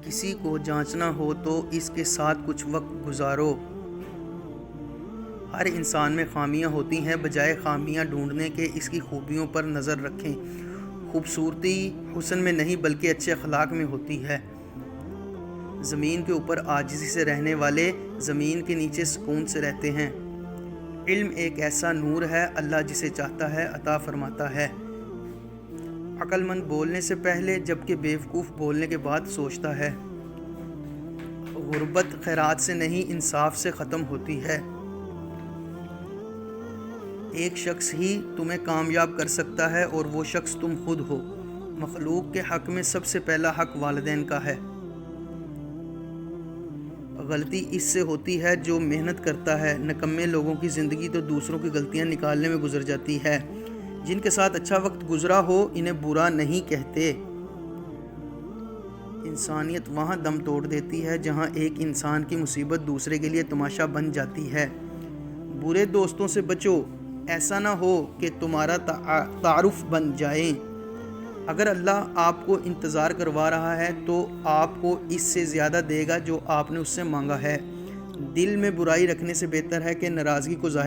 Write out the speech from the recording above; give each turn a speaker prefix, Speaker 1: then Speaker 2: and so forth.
Speaker 1: کسی کو جانچنا ہو تو اس کے ساتھ کچھ وقت گزارو۔ ہر انسان میں خامیاں ہوتی ہیں، بجائے خامیاں ڈھونڈنے کے اس کی خوبیوں پر نظر رکھیں۔ خوبصورتی حسن میں نہیں بلکہ اچھے اخلاق میں ہوتی ہے۔ زمین کے اوپر عاجزی سے رہنے والے زمین کے نیچے سکون سے رہتے ہیں۔ علم ایک ایسا نور ہے، اللہ جسے چاہتا ہے عطا فرماتا ہے۔ عقل مند بولنے سے پہلے جبکہ بیوقوف بولنے کے بعد سوچتا ہے۔ غربت خیرات سے نہیں انصاف سے ختم ہوتی ہے۔ ایک شخص ہی تمہیں کامیاب کر سکتا ہے اور وہ شخص تم خود ہو۔ مخلوق کے حق میں سب سے پہلا حق والدین کا ہے۔ غلطی اس سے ہوتی ہے جو محنت کرتا ہے، نکمے لوگوں کی زندگی تو دوسروں کی غلطیاں نکالنے میں گزر جاتی ہے۔ جن کے ساتھ اچھا وقت گزرا ہو انہیں برا نہیں کہتے۔ انسانیت وہاں دم توڑ دیتی ہے جہاں ایک انسان کی مصیبت دوسرے کے لیے تماشا بن جاتی ہے۔ برے دوستوں سے بچو، ایسا نہ ہو کہ تمہارا تعارف بن جائیں۔ اگر اللہ آپ کو انتظار کروا رہا ہے تو آپ کو اس سے زیادہ دے گا جو آپ نے اس سے مانگا ہے۔ دل میں برائی رکھنے سے بہتر ہے کہ ناراضگی کو ظاہر